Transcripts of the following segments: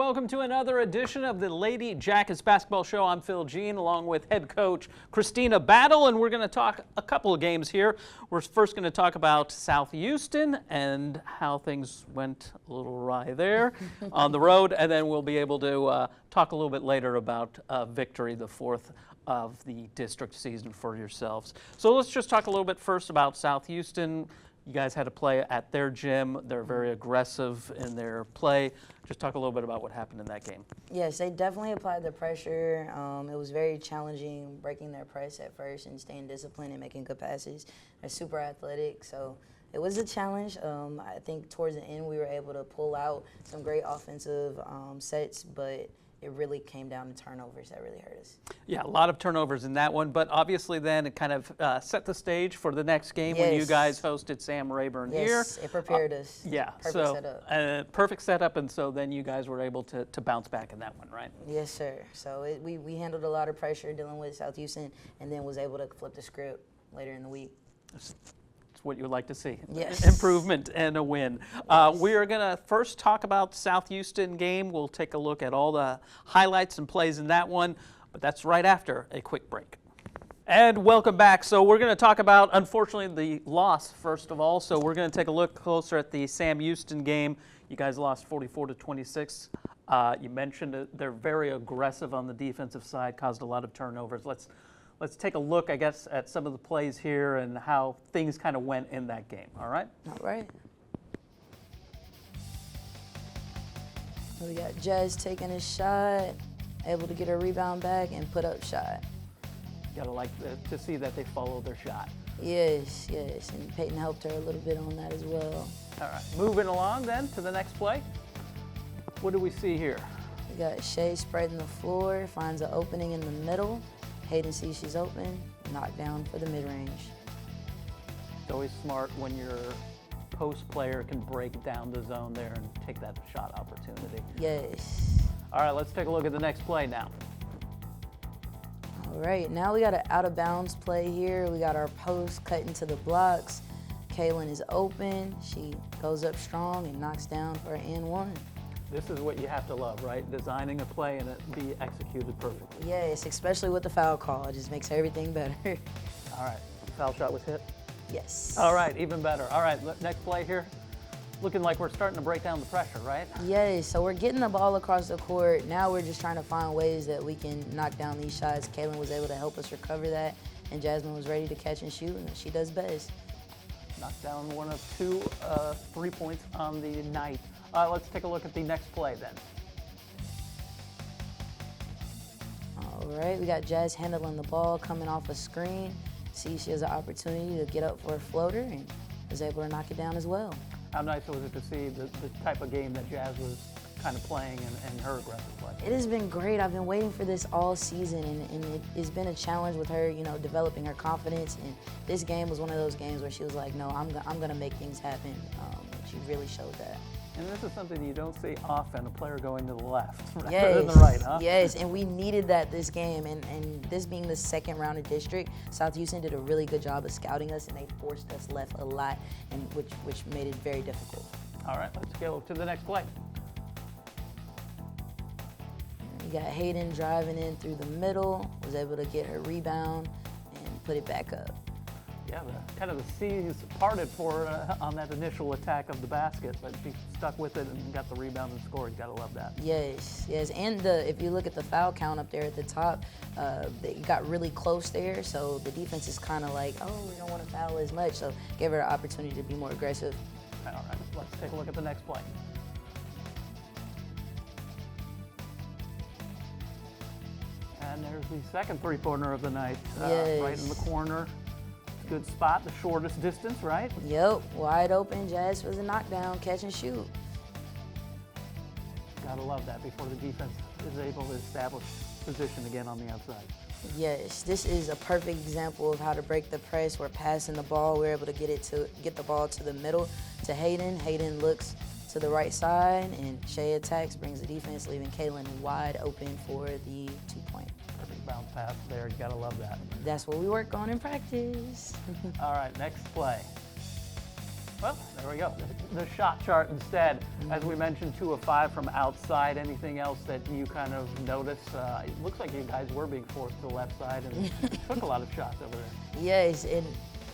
welcome to another edition of the Lady Jackets Basketball Show. I'm Phil Jean, along with head coach Christina Battle, and we're going to talk a couple of games here. We're first going to talk about South Houston and how things went a little awry there on the road, and then we'll be able to talk a little bit later about victory, the fourth of the district season for yourselves. So let's just talk a little bit first about South Houston. You guys had to play at their gym. They're very aggressive in their play. Just talk a little bit about what happened in that game. Yes, they definitely applied the pressure. It was very challenging breaking their press at first and staying disciplined and making good passes. They're super athletic, so it was a challenge. I think towards the end we were able to pull out some great offensive sets, but it really came down to turnovers that really hurt us. Yeah, a lot of turnovers in that one, but obviously then it kind of set the stage for the next game when you guys hosted Sam Rayburn here. Yes, it prepared us. Yeah, perfect setup. Perfect setup, and so then you guys were able to bounce back in that one, right? Yes, sir. So we handled a lot of pressure dealing with South Houston and then was able to flip the script later in the week. It's what you would like to see. Yes. Improvement and a win. We are going to first talk about South Houston game. We'll take a look at all the highlights and plays in that one, but that's right after a quick break. And welcome back. So we're going to talk about, unfortunately, the loss first of all. So we're going to take a look closer at the Sam Houston game. You guys lost 44-26. You mentioned it. They're very aggressive on the defensive side, caused a lot of turnovers. Let's take a look, I guess, at some of the plays here and how things kind of went in that game, all right? All right. We got Jazz taking a shot, able to get a rebound back and put up shot. You gotta like to see that they follow their shot. Yes, and Peyton helped her a little bit on that as well. All right, moving along then to the next play. What do we see here? We got Shay spreading the floor, finds an opening in the middle. Hayden sees she's open, knocked down for the mid-range. It's always smart when your post player can break down the zone there and take that shot opportunity. Yes. All right, let's take a look at the next play now. All right, now we got an out-of-bounds play here. We got our post cut into the blocks. Kaylin is open. She goes up strong and knocks down for an and one. This is what you have to love, right? Designing a play and it be executed perfectly. Yes, especially with the foul call. It just makes everything better. All right, foul shot was hit? Yes. All right, even better. All right, next play here. Looking like we're starting to break down the pressure, right? Yes, so we're getting the ball across the court. Now we're just trying to find ways that we can knock down these shots. Kaylin was able to help us recover that, and Jasmine was ready to catch and shoot, and she does best. Knocked down one of two 3 points on the night. Let's take a look at the next play then. All right, we got Jazz handling the ball, coming off a screen. See, she has an opportunity to get up for a floater and was able to knock it down as well. How nice was it to see the type of game that Jazz was kind of playing and her aggressive play? It has been great. I've been waiting for this all season, and it's been a challenge with her, developing her confidence. And this game was one of those games where she was like, no, I'm going to make things happen. She really showed that. And this is something you don't see often, a player going to the left rather yes. than the right, huh? Yes, and we needed that this game. And this being the second round of district, South Houston did a really good job of scouting us, and they forced us left a lot, and which made it very difficult. All right, let's go to the next play. We got Hayden driving in through the middle, was able to get her rebound and put it back up. Yeah, kind of the seas parted for her on that initial attack of the basket, but she stuck with it and got the rebound and scored. You gotta love that. Yes, and if you look at the foul count up there at the top, they got really close there, so the defense is kind of like, oh, we don't want to foul as much, so give her an opportunity to be more aggressive. All right, let's take a look at the next play. And there's the second three-pointer of the night, yes. Right in the corner. Good spot, the shortest distance, right? Yep, wide open. Jazz was a knockdown, catch and shoot. Gotta love that before the defense is able to establish position again on the outside. Yes, this is a perfect example of how to break the press. We're passing the ball. We're able to get the ball to the middle to Hayden. Hayden looks to the right side, and Shay attacks, brings the defense, leaving Kaylin wide open for the 2-point. Perfect bounce pass there. You gotta love that. That's what we work on in practice. All right, next play. Well, there we go. The shot chart instead. As we mentioned, 2 of 5 from outside. Anything else that you kind of notice? It looks like you guys were being forced to the left side and took a lot of shots over there. Yes, and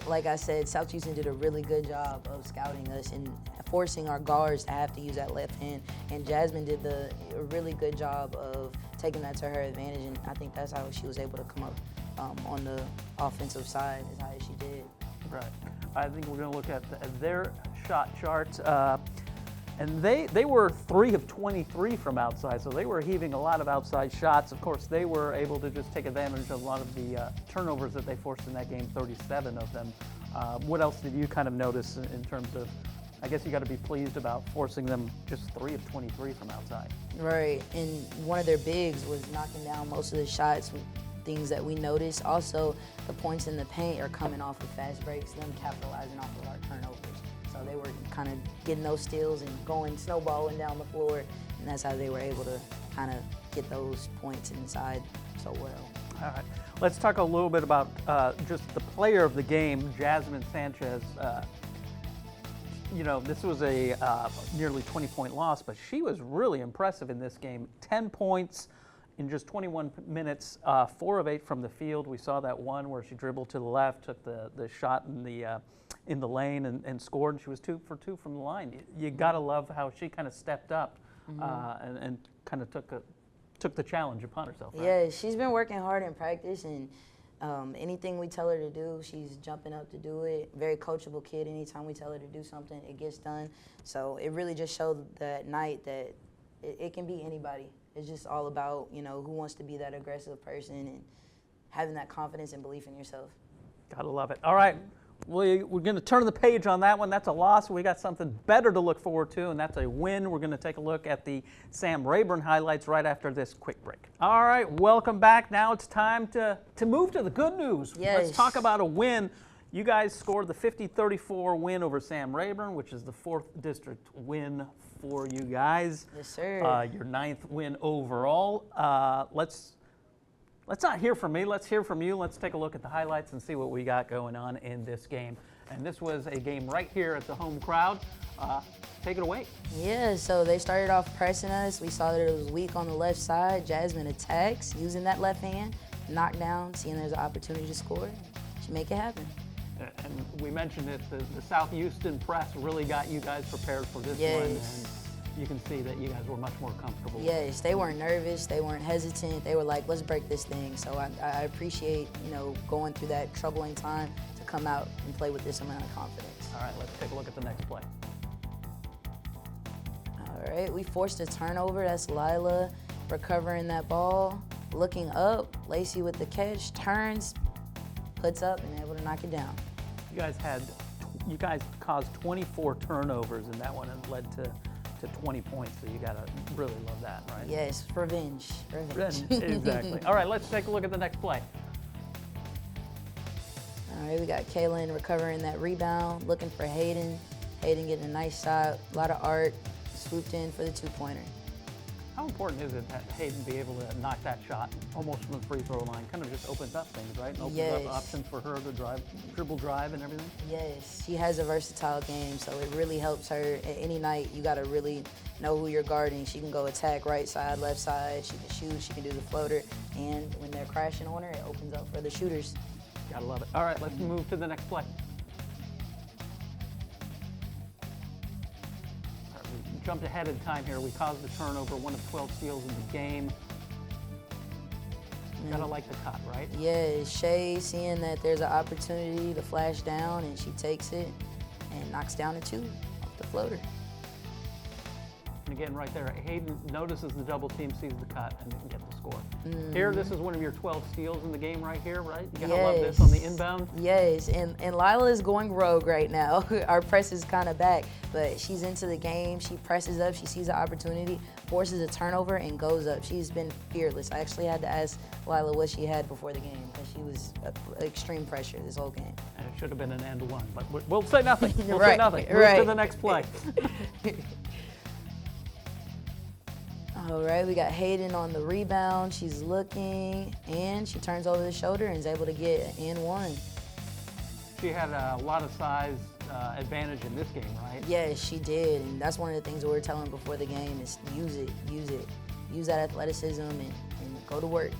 like I said, South Houston did a really good job of scouting us and forcing our guards to have to use that left hand. And Jasmine did a really good job of taking that to her advantage, and I think that's how she was able to come up on the offensive side as high as she did. Right. I think we're going to look at their shot charts. And they were 3 of 23 from outside, so they were heaving a lot of outside shots. Of course, they were able to just take advantage of a lot of the turnovers that they forced in that game, 37 of them. What else did you kind of notice in terms of, I guess you got to be pleased about forcing them just 3 of 23 from outside? Right, and one of their bigs was knocking down most of the shots, things that we noticed. Also, the points in the paint are coming off of fast breaks, them capitalizing off of our turnovers. So they were kind of getting those steals and going snowballing down the floor, and that's how they were able to kind of get those points inside so well. All right, let's talk a little bit about just the player of the game, Jasmine Sanchez. You know, this was a nearly 20-point loss, but she was really impressive in this game. 10 points in just 21 minutes, 4 of 8 from the field. We saw that one where she dribbled to the left, took the shot in the lane and scored. And she was 2 for 2 from the line. You gotta love how she kind of stepped up and kind of took the challenge upon herself. Right? Yeah, she's been working hard in practice, and anything we tell her to do, she's jumping up to do it. Very coachable kid. Anytime we tell her to do something, it gets done. So it really just showed that night that it can be anybody. It's just all about, you know, who wants to be that aggressive person and having that confidence and belief in yourself. Gotta love it. All right, we're going to turn the page on that one. That's a loss. We got something better to look forward to, and that's a win. We're going to take a look at the Sam Rayburn highlights right after this quick break. All right, welcome back. Now it's time to move to the good news. Yes. Let's talk about a win. You guys scored the 50-34 win over Sam Rayburn, which is the 4th district win for you guys. Yes, sir. Your 9th win overall. Let's not hear from me. Let's hear from you. Let's take a look at the highlights and see what we got going on in this game. And this was a game right here at the home crowd. Take it away. Yeah, so they started off pressing us. We saw that it was weak on the left side. Jasmine attacks, using that left hand, knock down, seeing there's an opportunity to score. She make it happen. And we mentioned it, the South Houston press really got you guys prepared for this one. And you can see that you guys were much more comfortable. Yes, they weren't nervous. They weren't hesitant. They were like, let's break this thing. So I appreciate, you know, going through that troubling time to come out and play with this amount of confidence. All right, let's take a look at the next play. All right, we forced a turnover. That's Lila recovering that ball. Looking up, Lacey with the catch, turns, puts up, and able to knock it down. You guys caused 24 turnovers in that one and led to 20 points, so you gotta really love that, right? Yes, revenge. Exactly. All right, let's take a look at the next play. All right, we got Kaylin recovering that rebound, looking for Hayden. Hayden getting a nice shot, a lot of art, swooped in for the 2-pointer. How important is it that Hayden be able to knock that shot almost from the free throw line? Kind of just opens up things, right? And opens up options for her to dribble drive and everything? Yes, she has a versatile game, so it really helps her. At any night, you got to really know who you're guarding. She can go attack right side, left side. She can shoot, she can do the floater. And when they're crashing on her, it opens up for the shooters. Gotta love it. All right, let's move to the next play. Jumped ahead in time here. We caused the turnover, 1 of 12 steals in the game. Gotta like the cut, right? Yeah, Shay seeing that there's an opportunity to flash down, and she takes it and knocks down a 2 off the floater. And again, right there, Hayden notices the double team, sees the cut, and can get the score. Here, this is one of your 12 steals in the game right here, right? You gotta love this on the inbound. Yes, and Lila is going rogue right now. Our press is kind of back, but she's into the game. She presses up, she sees the opportunity, forces a turnover, and goes up. She's been fearless. I actually had to ask Lila what she had before the game, because she was extreme pressure this whole game. And it should have been an and one, but we'll say nothing. We'll Right, say nothing. Move right. to the next play. All right, we got Hayden on the rebound. She's looking, and she turns over the shoulder and is able to get an and one. She had a lot of size, advantage in this game, right? Yeah, she did, and that's one of the things that we were telling before the game is use it. Use that athleticism and go to work.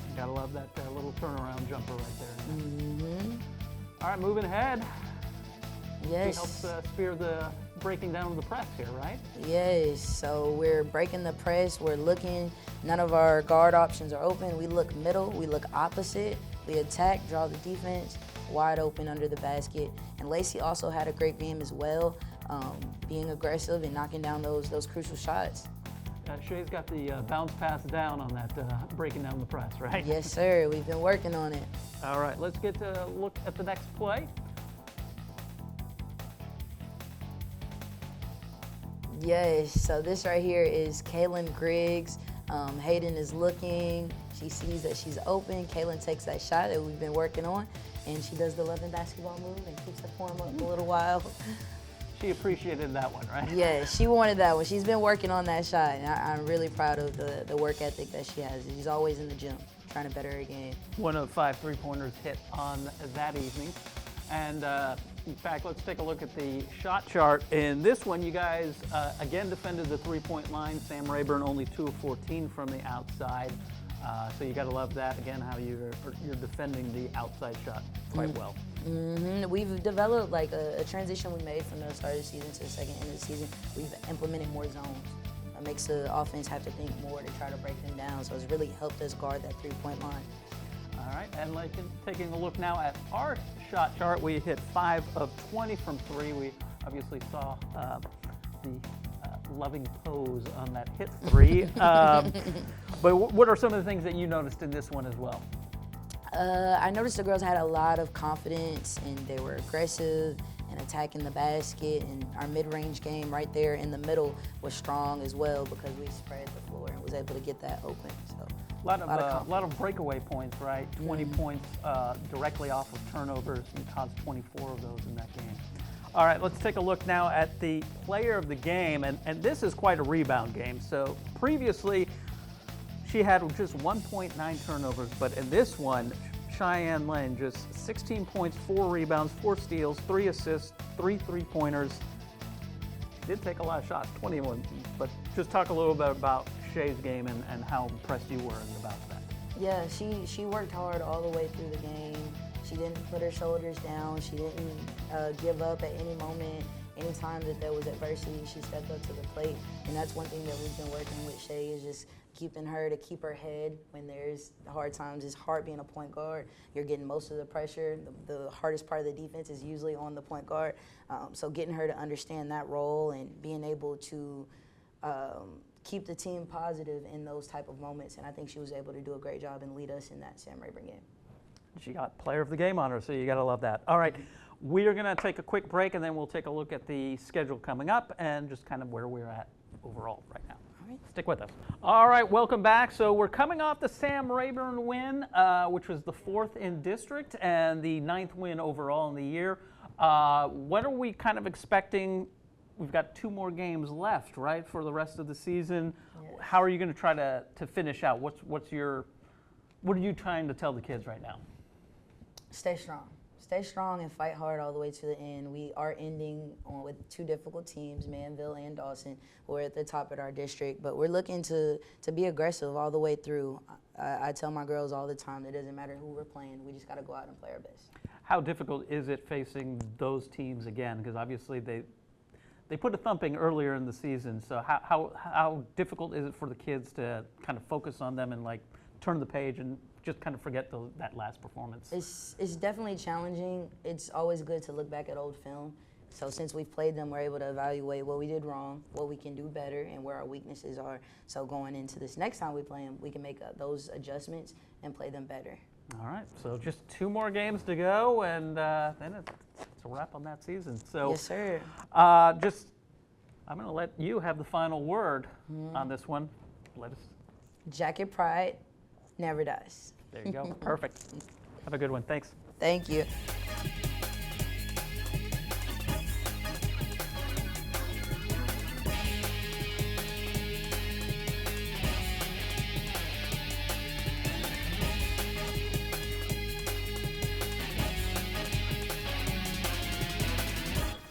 You gotta love that little turnaround jumper right there. Mm-hmm. All right, moving ahead. Yes. She helps spear the breaking down of the press here, right? Yes, so we're breaking the press, we're looking, none of our guard options are open. We look middle, we look opposite, we attack, draw the defense, wide open under the basket. And Lacey also had a great game as well, being aggressive and knocking down those crucial shots. Shay's got the bounce pass down on that breaking down the press, right? Yes, sir, we've been working on it. All right, let's get to look at the next play. Yes, so this right here is Kaylin Griggs. Hayden is looking, she sees that she's open. Kaylin takes that shot that we've been working on, and she does the loving basketball move and keeps the form up a little while. She appreciated that one, right? Yeah, she wanted that one. She's been working on that shot, and I'm really proud of the work ethic that she has. She's always in the gym trying to better her game. 1 of 5 three-pointers hit on that evening. And in fact, let's take a look at the shot chart. In this one, you guys again defended the three-point line. Sam Rayburn only 2 of 14 from the outside. So you got to love that, again, how you're defending the outside shot quite well. Mm-hmm. We've developed like a transition we made from the start of the season to the second end of the season. We've implemented more zones. It makes the offense have to think more to try to break them down. So it's really helped us guard that three-point line. All right, and like taking a look now at our shot chart, we hit 5 of 20 from 3. We obviously saw the loving pose on that hit 3. But what are some of the things that you noticed in this one as well? I noticed the girls had a lot of confidence and they were aggressive and attacking the basket, and our mid-range game right there in the middle was strong as well because we spread the floor and was able to get that open. So a lot of breakaway points, right? 20 points directly off of turnovers, and caused 24 of those in that game. All right, let's take a look now at the player of the game, and this is quite a rebound game. So previously, she had just 1.9 turnovers, but in this one, Cheyenne Lane, just 16 points, 4 rebounds, 4 steals, 3 assists, 3 three-pointers. She did take a lot of shots, 21, but just talk a little bit about Shay's game and how impressed you were about that. Yeah, she worked hard all the way through the game. She didn't put her shoulders down. She didn't give up at any moment. Anytime that there was adversity, she stepped up to the plate. And that's one thing that we've been working with Shay is just keeping her to keep her head when there's hard times. It's hard being a point guard. You're getting most of the pressure. The hardest part of the defense is usually on the point guard. So getting her to understand that role and being able to keep the team positive in those type of moments. And I think she was able to do a great job and lead us in that Sam Rayburn game. She got player of the game on her, so you got to love that. All right, we are going to take a quick break, and then we'll take a look at the schedule coming up and just kind of where we're at overall right now. All right, stick with us. All right, welcome back. So we're coming off the Sam Rayburn win, which was the 4th in district and the 9th win overall in the year. What are we kind of expecting? We've got 2 more games left, right, for the rest of the season. Yes. How are you going to try to finish out? What are you trying to tell the kids right now? Stay strong. Stay strong and fight hard all the way to the end. We are ending with 2 difficult teams, Manville and Dawson. We're at the top of our district, but we're looking to be aggressive all the way through. I tell my girls all the time, it doesn't matter who we're playing. We just got to go out and play our best. How difficult is it facing those teams again? Because obviously they put a thumping earlier in the season. So how difficult is it for the kids to kind of focus on them and like turn the page and just kind of forget that last performance? It's definitely challenging. It's always good to look back at old film. So since we've played them, we're able to evaluate what we did wrong, what we can do better, and where our weaknesses are. So going into this next time we play them, we can make those adjustments and play them better. All right, so just 2 more games to go, and then it's a wrap on that season. So yes, sir. I'm going to let you have the final word on this one. Let us. Jacket pride never dies. There you go. Perfect. Have a good one. Thanks. Thank you.